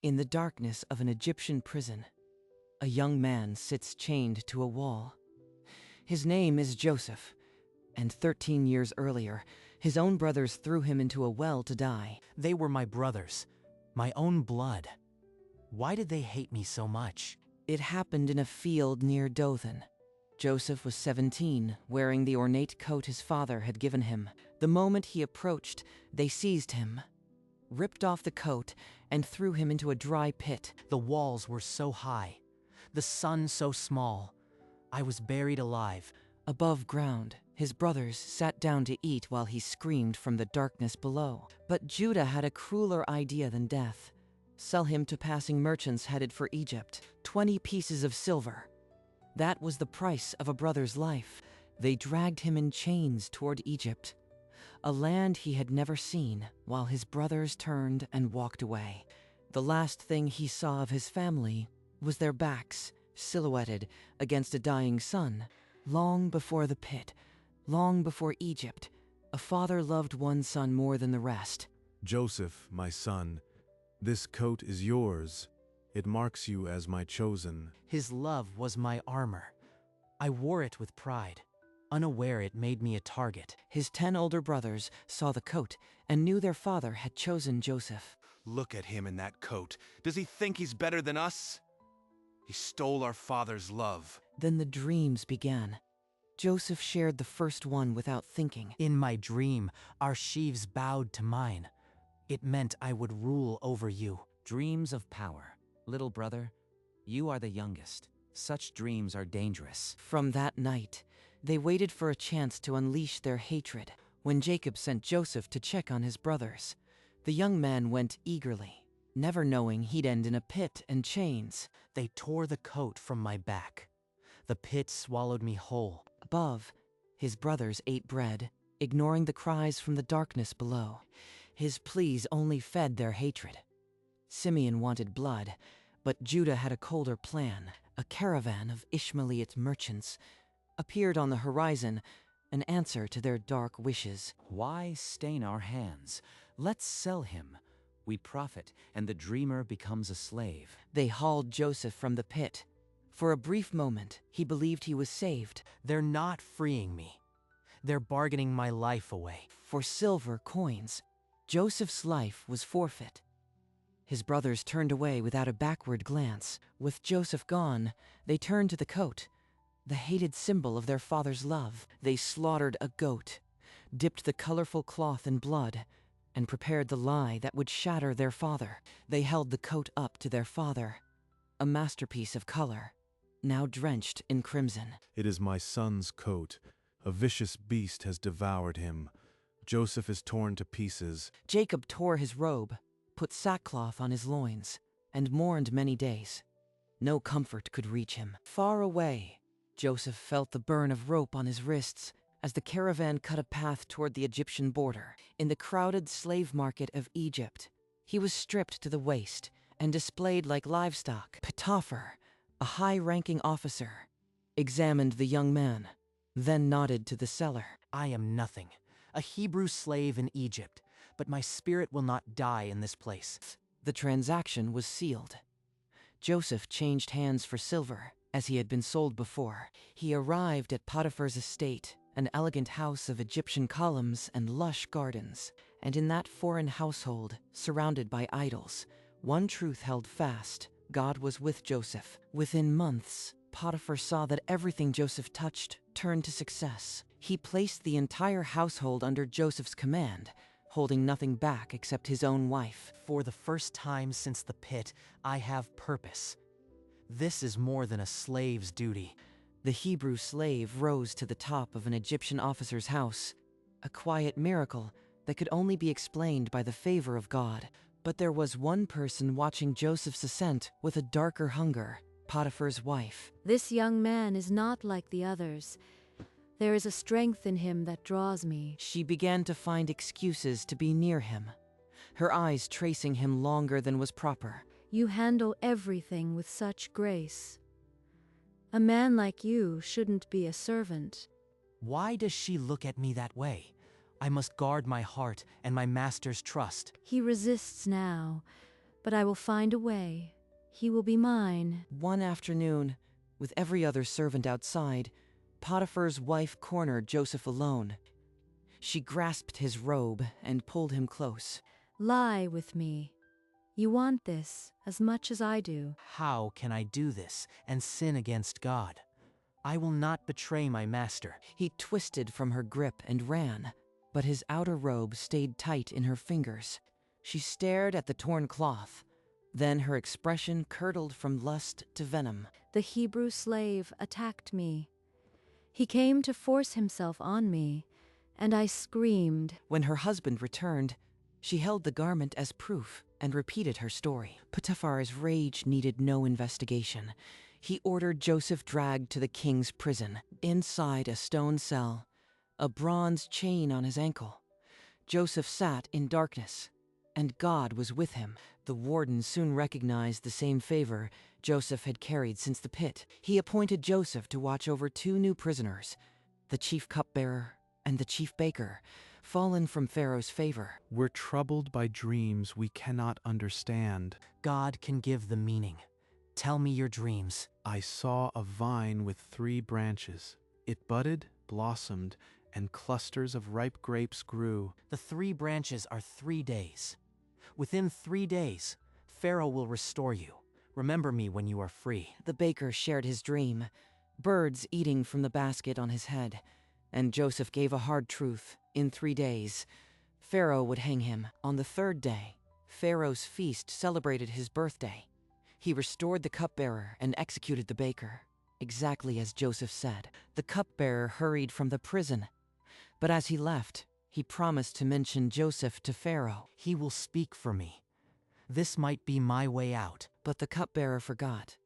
In the darkness of an Egyptian prison, a young man sits chained to a wall. His name is Joseph, and 13 years earlier, his own brothers threw him into a well to die. They were my brothers, my own blood. Why did they hate me so much? It happened in a field near Dothan. Joseph was 17, wearing the ornate coat his father had given him. The moment he approached, they seized him, ripped off the coat, and threw him into a dry pit. The walls were so high, the sun so small. I was buried alive. Above ground, his brothers sat down to eat while he screamed from the darkness below. But Judah had a crueler idea than death. Sell him to passing merchants headed for Egypt. 20 pieces of silver. That was the price of a brother's life. They dragged him in chains toward Egypt, a land he had never seen, while his brothers turned and walked away. The last thing he saw of his family was their backs, silhouetted against a dying sun. Long before the pit, long before Egypt, a father loved one son more than the rest. Joseph, my son, this coat is yours. It marks you as my chosen. His love was my armor. I wore it with pride. Unaware, it made me a target. His 10 older brothers saw the coat and knew their father had chosen Joseph. Look at him in that coat. Does he think he's better than us? He stole our father's love. Then the dreams began. Joseph shared the first one without thinking. In my dream, our sheaves bowed to mine. It meant I would rule over you. Dreams of power. Little brother, you are the youngest. Such dreams are dangerous. From that night, they waited for a chance to unleash their hatred. When Jacob sent Joseph to check on his brothers, the young man went eagerly, never knowing he'd end in a pit and chains. They tore the coat from my back. The pit swallowed me whole. Above, his brothers ate bread, ignoring the cries from the darkness below. His pleas only fed their hatred. Simeon wanted blood, but Judah had a colder plan. A caravan of Ishmaelite merchants appeared on the horizon, an answer to their dark wishes. Why stain our hands? Let's sell him. We profit, and the dreamer becomes a slave. They hauled Joseph from the pit. For a brief moment, he believed he was saved. They're not freeing me. They're bargaining my life away. For silver coins, Joseph's life was forfeit. His brothers turned away without a backward glance. With Joseph gone, they turned to the coat, the hated symbol of their father's love. They slaughtered a goat, dipped the colorful cloth in blood, and prepared the lie that would shatter their father. They held the coat up to their father, a masterpiece of color, now drenched in crimson. It is my son's coat. A vicious beast has devoured him. Joseph is torn to pieces. Jacob tore his robe, put sackcloth on his loins, and mourned many days. No comfort could reach him. Far away, Joseph felt the burn of rope on his wrists as the caravan cut a path toward the Egyptian border. In the crowded slave market of Egypt, he was stripped to the waist and displayed like livestock. Potiphar, a high-ranking officer, examined the young man, then nodded to the seller. I am nothing, a Hebrew slave in Egypt, but my spirit will not die in this place. The transaction was sealed. Joseph changed hands for silver, as he had been sold before. He arrived at Potiphar's estate, an elegant house of Egyptian columns and lush gardens. And in that foreign household, surrounded by idols, one truth held fast: God was with Joseph. Within months, Potiphar saw that everything Joseph touched turned to success. He placed the entire household under Joseph's command, holding nothing back except his own wife. For the first time since the pit, I have purpose. This is more than a slave's duty. The Hebrew slave rose to the top of an Egyptian officer's house, a quiet miracle that could only be explained by the favor of God. But there was one person watching Joseph's ascent with a darker hunger: Potiphar's wife. This young man is not like the others. There is a strength in him that draws me. She began to find excuses to be near him, her eyes tracing him longer than was proper. You handle everything with such grace. A man like you shouldn't be a servant. Why does she look at me that way? I must guard my heart and my master's trust. He resists now, But I will find a way. He will be mine. One afternoon, with every other servant outside, Potiphar's wife cornered Joseph alone. She grasped his robe and pulled him close. Lie with me. You want this as much as I do. How can I do this and sin against God? I will not betray my master. He twisted from her grip and ran, but his outer robe stayed tight in her fingers. She stared at the torn cloth. Then her expression curdled from lust to venom. The Hebrew slave attacked me. He came to force himself on me, and I screamed. When her husband returned, she held the garment as proof and repeated her story. Potiphar's rage needed no investigation. He ordered Joseph dragged to the king's prison. Inside a stone cell, a bronze chain on his ankle, Joseph sat in darkness, and God was with him. The warden soon recognized the same favor Joseph had carried since the pit. He appointed Joseph to watch over 2 new prisoners, the chief cupbearer and the chief baker, fallen from Pharaoh's favor. We're troubled by dreams we cannot understand. God can give the meaning. Tell me your dreams. I saw a vine with 3 branches. It budded, blossomed, and clusters of ripe grapes grew. The 3 branches are 3 days. Within 3 days, Pharaoh will restore you. Remember me when you are free. The baker shared his dream, birds eating from the basket on his head, and Joseph gave a hard truth. In 3 days, Pharaoh would hang him. On the 3rd day, Pharaoh's feast celebrated his birthday. He restored the cupbearer and executed the baker, exactly as Joseph said. The cupbearer hurried from the prison, but as he left, he promised to mention Joseph to Pharaoh. He will speak for me. This might be my way out. But the cupbearer forgot.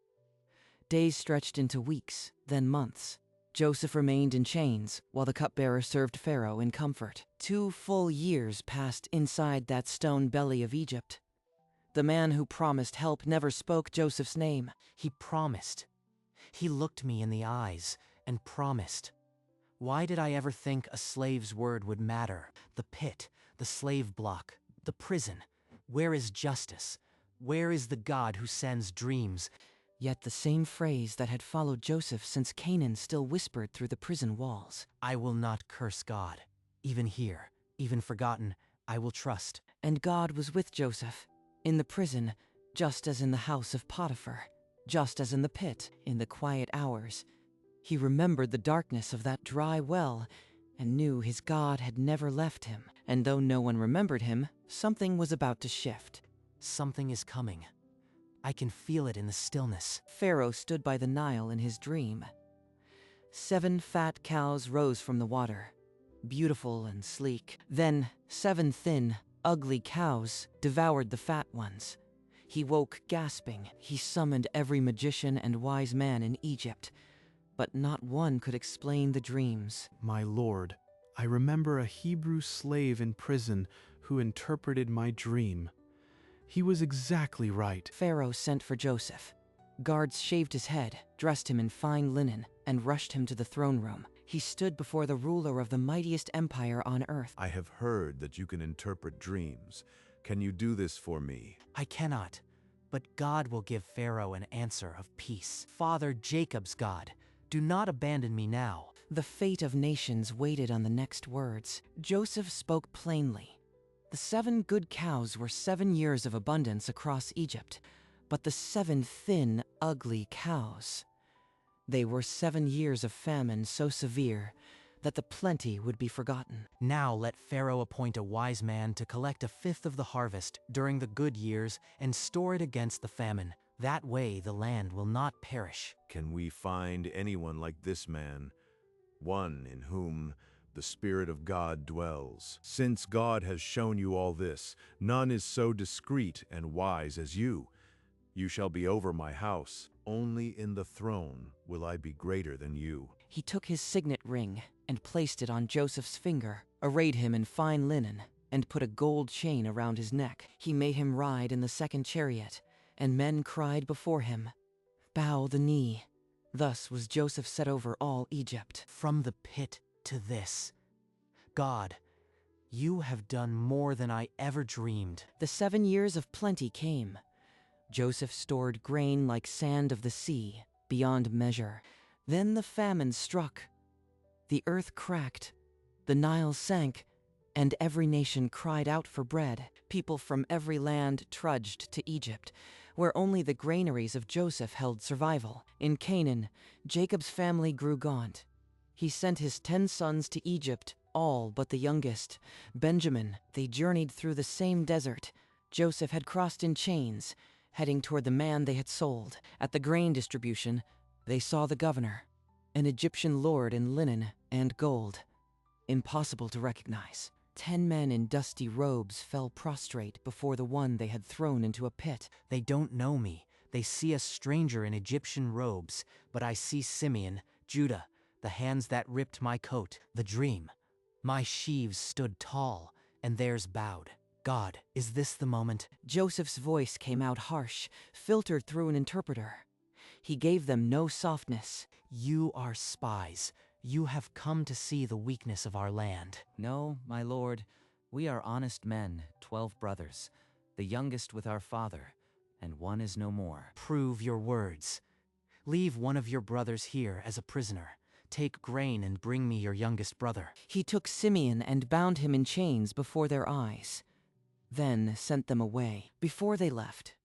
Days stretched into weeks, then months. Joseph remained in chains, while the cupbearer served Pharaoh in comfort. 2 full years passed inside that stone belly of Egypt. The man who promised help never spoke Joseph's name. He promised. He looked me in the eyes and promised. Why did I ever think a slave's word would matter? The pit, the slave block, the prison. Where is justice? Where is the God who sends dreams? Yet the same phrase that had followed Joseph since Canaan still whispered through the prison walls. I will not curse God. Even here, even forgotten, I will trust. And God was with Joseph, in the prison, just as in the house of Potiphar, just as in the pit, in the quiet hours. He remembered the darkness of that dry well and knew his God had never left him. And though no one remembered him, something was about to shift. Something is coming. I can feel it in the stillness. Pharaoh stood by the Nile in his dream. 7 fat cows rose from the water, beautiful and sleek. Then 7 thin, ugly cows devoured the fat ones. He woke gasping. He summoned every magician and wise man in Egypt, but not one could explain the dreams. My lord, I remember a Hebrew slave in prison who interpreted my dream. He was exactly right. Pharaoh sent for Joseph. Guards shaved his head, dressed him in fine linen, and rushed him to the throne room. He stood before the ruler of the mightiest empire on earth. I have heard that you can interpret dreams. Can you do this for me? I cannot, but God will give Pharaoh an answer of peace. Father Jacob's God, do not abandon me now. The fate of nations waited on the next words. Joseph spoke plainly. The 7 good cows were 7 years of abundance across Egypt, but the 7 thin, ugly cows, they were 7 years of famine so severe that the plenty would be forgotten. Now let Pharaoh appoint a wise man to collect 1/5 of the harvest during the good years and store it against the famine. That way the land will not perish. Can we find anyone like this man, one in whom the Spirit of God dwells? Since God has shown you all this, none is so discreet and wise as you. You shall be over my house. Only in the throne will I be greater than you. He took his signet ring and placed it on Joseph's finger, arrayed him in fine linen, and put a gold chain around his neck. He made him ride in the 2nd chariot, and men cried before him, "Bow the knee." Thus was Joseph set over all Egypt. From the pit to this. God, you have done more than I ever dreamed. The 7 years of plenty came, Joseph stored grain like sand of the sea, beyond measure. Then the famine struck. The earth cracked, the Nile sank, and every nation cried out for bread. People from every land trudged to Egypt, where only the granaries of Joseph held survival. In Canaan, Jacob's family grew gaunt. He sent his 10 sons to Egypt, all but the youngest, Benjamin. They journeyed through the same desert Joseph had crossed in chains, heading toward the man they had sold. At the grain distribution, they saw the governor, an Egyptian lord in linen and gold. Impossible to recognize. 10 men in dusty robes fell prostrate before the one they had thrown into a pit. They don't know me. They see a stranger in Egyptian robes, but I see Simeon, Judah, the hands that ripped my coat, the dream. My sheaves stood tall, and theirs bowed. God, is this the moment? Joseph's voice came out harsh, filtered through an interpreter. He gave them no softness. You are spies. You have come to see the weakness of our land. No, my lord, we are honest men, 12 brothers, the youngest with our father, and one is no more. Prove your words. Leave one of your brothers here as a prisoner. Take grain and bring me your youngest brother. He took Simeon and bound him in chains before their eyes, then sent them away. Before they left,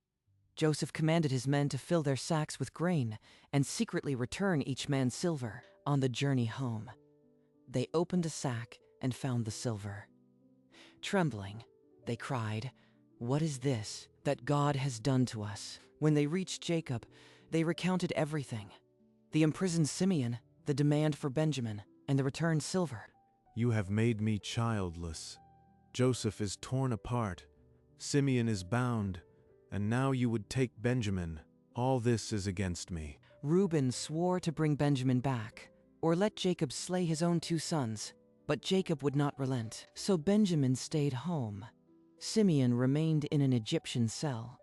Joseph commanded his men to fill their sacks with grain and secretly return each man silver. On the journey home, they opened a sack and found the silver. Trembling, they cried, "What is this that God has done to us?" When they reached Jacob, they recounted everything: the imprisoned Simeon, the demand for Benjamin, and the returned silver. You have made me childless. Joseph is torn apart. Simeon is bound. And now you would take Benjamin. All this is against me. Reuben swore to bring Benjamin back, or let Jacob slay his own 2 sons. But Jacob would not relent. So Benjamin stayed home. Simeon remained in an Egyptian cell,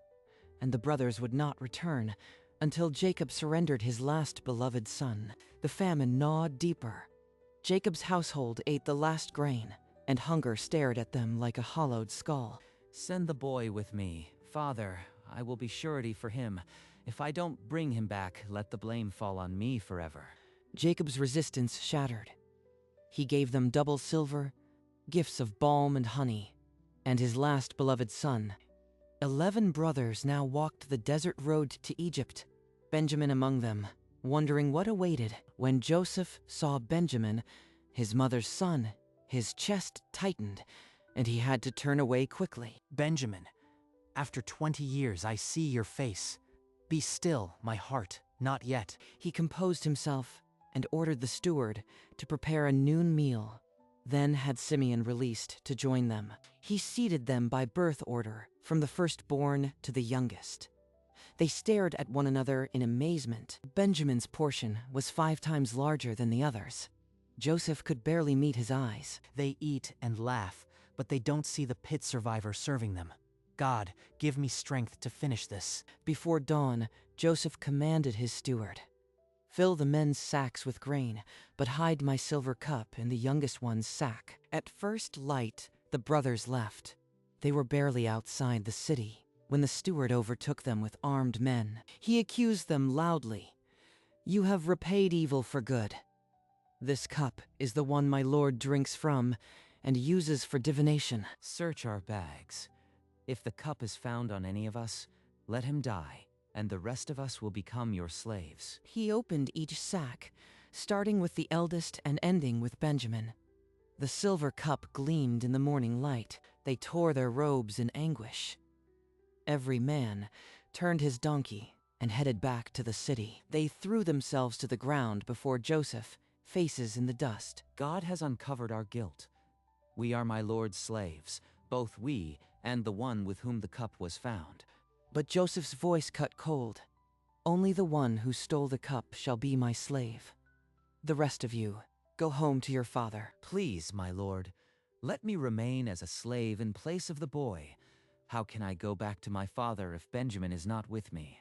and the brothers would not return until Jacob surrendered his last beloved son. The famine gnawed deeper. Jacob's household ate the last grain, and hunger stared at them like a hollowed skull. Send the boy with me. Father, I will be surety for him. If I don't bring him back, let the blame fall on me forever. Jacob's resistance shattered. He gave them double silver, gifts of balm and honey, and his last beloved son. 11 brothers now walked the desert road to Egypt, Benjamin among them, wondering what awaited. When Joseph saw Benjamin, his mother's son, his chest tightened, and he had to turn away quickly. Benjamin, after 20 years I see your face. Be still, my heart, not yet. He composed himself and ordered the steward to prepare a noon meal, then had Simeon released to join them. He seated them by birth order, from the firstborn to the youngest. They stared at one another in amazement. Benjamin's portion was 5 times larger than the others. Joseph could barely meet his eyes. They eat and laugh, but they don't see the pit survivor serving them. God, give me strength to finish this. Before dawn, Joseph commanded his steward, "Fill the men's sacks with grain, but hide my silver cup in the youngest one's sack." At first light, the brothers left. They were barely outside the city when the steward overtook them with armed men. He accused them loudly. "You have repaid evil for good. This cup is the one my lord drinks from and uses for divination." Search our bags. If the cup is found on any of us, let him die, and the rest of us will become your slaves. He opened each sack, starting with the eldest and ending with Benjamin. The silver cup gleamed in the morning light. They tore their robes in anguish. Every man turned his donkey and headed back to the city. They threw themselves to the ground before Joseph, faces in the dust. God has uncovered our guilt. We are my lord's slaves, both we and the one with whom the cup was found. But Joseph's voice cut cold. "Only the one who stole the cup shall be my slave. The rest of you, go home to your father." Please, my lord, let me remain as a slave in place of the boy. How can I go back to my father if Benjamin is not with me?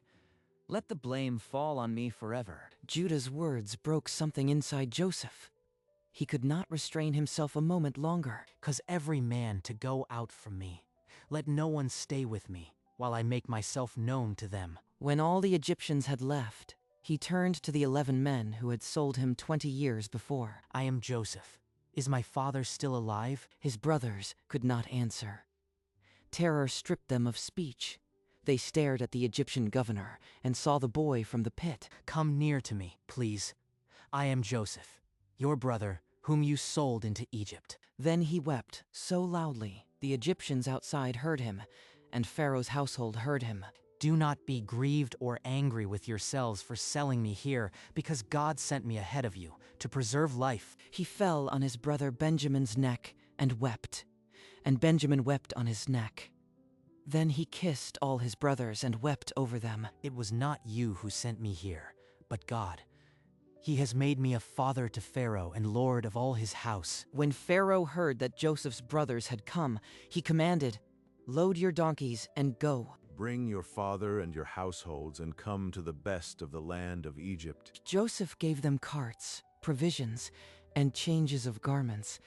Let the blame fall on me forever. Judah's words broke something inside Joseph. He could not restrain himself a moment longer. Cause every man to go out from me. Let no one stay with me. while I make myself known to them." When all the Egyptians had left, he turned to the 11 men who had sold him 20 years before. "I am Joseph. Is my father still alive?" His brothers could not answer. Terror stripped them of speech. They stared at the Egyptian governor and saw the boy from the pit. "Come near to me, please. I am Joseph, your brother, whom you sold into Egypt." Then he wept so loudly the Egyptians outside heard him, and Pharaoh's household heard him. "Do not be grieved or angry with yourselves for selling me here, because God sent me ahead of you to preserve life." He fell on his brother Benjamin's neck and wept, and Benjamin wept on his neck. Then he kissed all his brothers and wept over them. "It was not you who sent me here, but God. He has made me a father to Pharaoh and lord of all his house." When Pharaoh heard that Joseph's brothers had come, he commanded, "Load your donkeys and go." Bring your father and your households and come to the best of the land of Egypt. Joseph gave them carts, provisions, and changes of garments,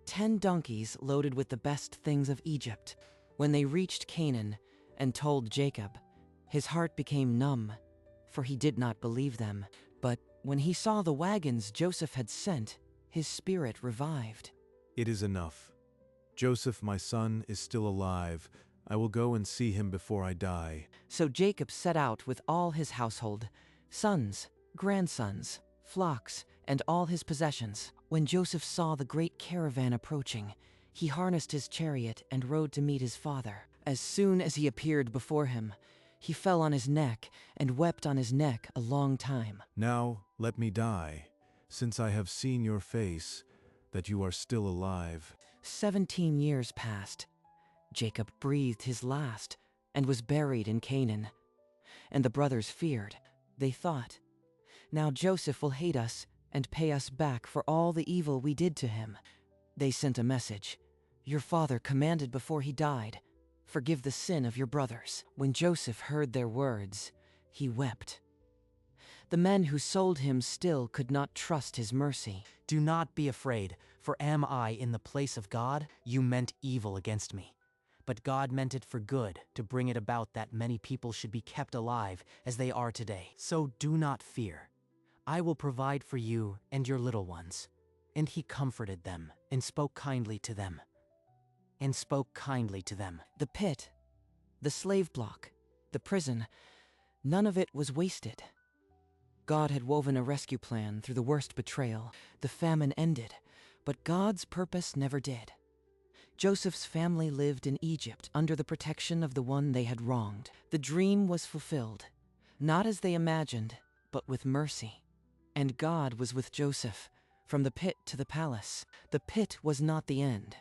10 donkeys loaded with the best things of Egypt. When they reached Canaan and told Jacob, his heart became numb, for he did not believe them. But when he saw the wagons Joseph had sent, his spirit revived. It is enough. Joseph, my son, is still alive. I will go and see him before I die." So Jacob set out with all his household, sons, grandsons, flocks, and all his possessions. When Joseph saw the great caravan approaching, he harnessed his chariot and rode to meet his father. As soon as he appeared before him, he fell on his neck and wept on his neck a long time. Now let me die, since I have seen your face, that you are still alive. 17 years passed. Jacob breathed his last and was buried in Canaan. And the brothers feared. They thought, "Now Joseph will hate us and pay us back for all the evil we did to him." They sent a message. "Your father commanded before he died, forgive the sin of your brothers." When Joseph heard their words, he wept. The men who sold him still could not trust his mercy. "Do not be afraid, for am I in the place of God? You meant evil against me, but God meant it for good, to bring it about that many people should be kept alive as they are today. So do not fear. I will provide for you and your little ones." And he comforted them and spoke kindly to them. The pit, the slave block, the prison, none of it was wasted. God had woven a rescue plan through the worst betrayal. The famine ended, but God's purpose never did. Joseph's family lived in Egypt under the protection of the one they had wronged. The dream was fulfilled, not as they imagined, but with mercy. And God was with Joseph, from the pit to the palace. The pit was not the end.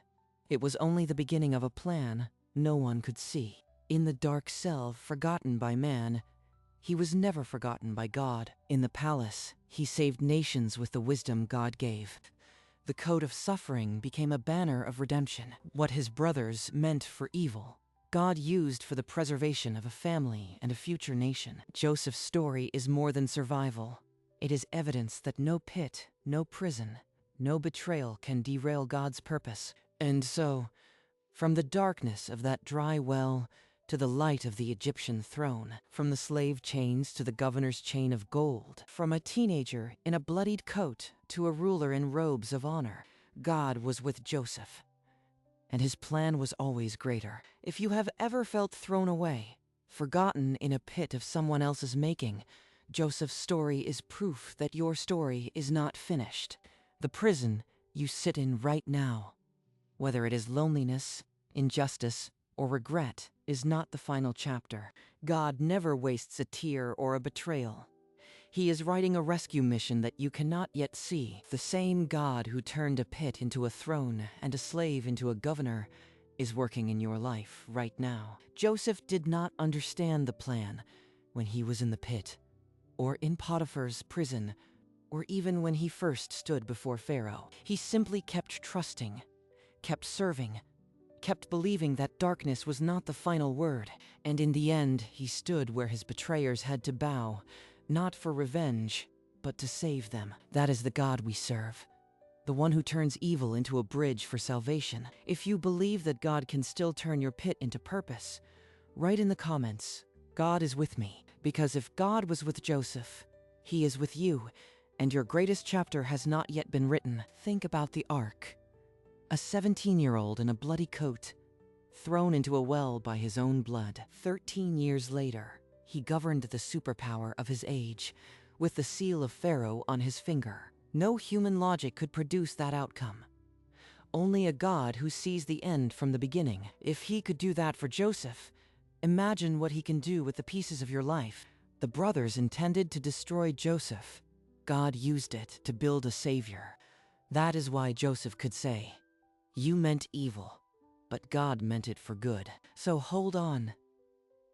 It was only the beginning of a plan no one could see. In the dark cell forgotten by man, he was never forgotten by God. In the palace, he saved nations with the wisdom God gave. The coat of suffering became a banner of redemption. What his brothers meant for evil, God used for the preservation of a family and a future nation. Joseph's story is more than survival. It is evidence that no pit, no prison, no betrayal can derail God's purpose. And so, from the darkness of that dry well to the light of the Egyptian throne, from the slave chains to the governor's chain of gold, from a teenager in a bloodied coat to a ruler in robes of honor, God was with Joseph. And his plan was always greater. If you have ever felt thrown away, forgotten in a pit of someone else's making, Joseph's story is proof that your story is not finished. The prison you sit in right now, whether it is loneliness, injustice, or regret, is not the final chapter. God never wastes a tear or a betrayal. He is writing a rescue mission that you cannot yet see. The same God who turned a pit into a throne and a slave into a governor is working in your life right now. Joseph did not understand the plan when he was in the pit, or in Potiphar's prison, or even when he first stood before Pharaoh. He simply kept trusting, kept serving, kept believing that darkness was not the final word. And in the end, he stood where his betrayers had to bow, not for revenge, but to save them. That is the God we serve, the one who turns evil into a bridge for salvation. If you believe that God can still turn your pit into purpose, Write in the comments, God is with me, because if God was with Joseph, he is with you, and your greatest chapter has not yet been written. Think about the Ark. A 17-year-old in a bloody coat, thrown into a well by his own blood. 13 years later, he governed the superpower of his age, with the seal of Pharaoh on his finger. No human logic could produce that outcome. Only a God who sees the end from the beginning. If he could do that for Joseph, imagine what he can do with the pieces of your life. The brothers intended to destroy Joseph. God used it to build a savior. That is why Joseph could say, "You meant evil, but God meant it for good." So hold on.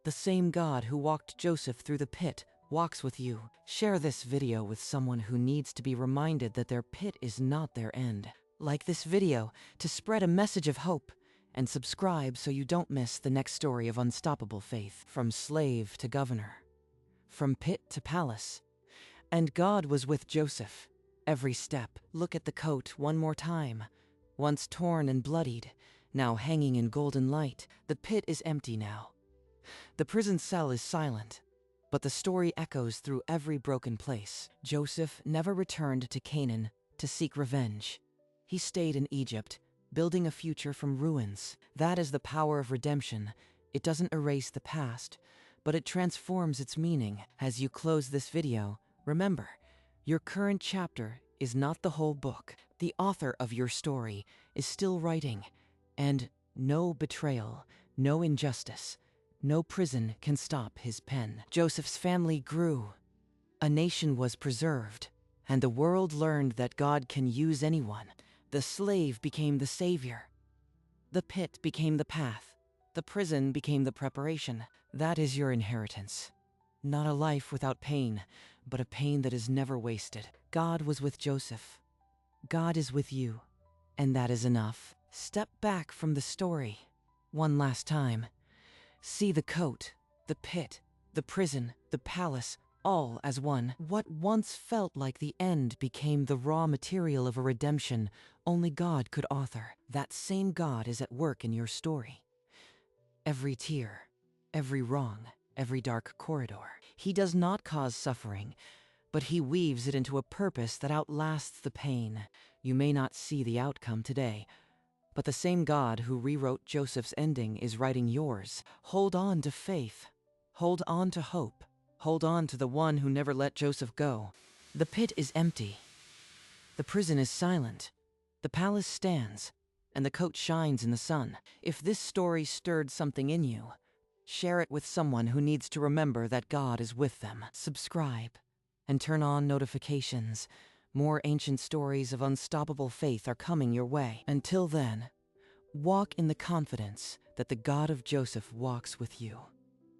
The same God who walked Joseph through the pit walks with you. Share this video with someone who needs to be reminded that their pit is not their end. Like this video to spread a message of hope, and subscribe so you don't miss the next story of unstoppable faith. From slave to governor, from pit to palace. And God was with Joseph every step. Look at the coat one more time. Once torn and bloodied, now hanging in golden light. The pit is empty now. The prison cell is silent, but the story echoes through every broken place. Joseph never returned to Canaan to seek revenge. He stayed in Egypt, building a future from ruins. That is the power of redemption. It doesn't erase the past, but it transforms its meaning. As you close this video, remember, your current chapter is not the whole book. The author of your story is still writing, and no betrayal, no injustice, no prison can stop his pen. Joseph's family grew. A nation was preserved, and the world learned that God can use anyone. The slave became the savior. The pit became the path. The prison became the preparation. That is your inheritance. Not a life without pain, but a pain that is never wasted. God was with Joseph. God is with you, and that is enough. Step back from the story one last time. See the coat, the pit, the prison, the palace, all as one. What once felt like the end became the raw material of a redemption only God could author. That same God is at work in your story. Every tear, every wrong, every dark corridor. He does not cause suffering, but he weaves it into a purpose that outlasts the pain. You may not see the outcome today, but the same God who rewrote Joseph's ending is writing yours. Hold on to faith. Hold on to hope. Hold on to the one who never let Joseph go. The pit is empty. The prison is silent. The palace stands, and the coat shines in the sun. If this story stirred something in you, share it with someone who needs to remember that God is with them. Subscribe and turn on notifications. More ancient stories of unstoppable faith are coming your way. Until then, walk in the confidence that the God of Joseph walks with you.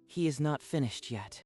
He is not finished yet.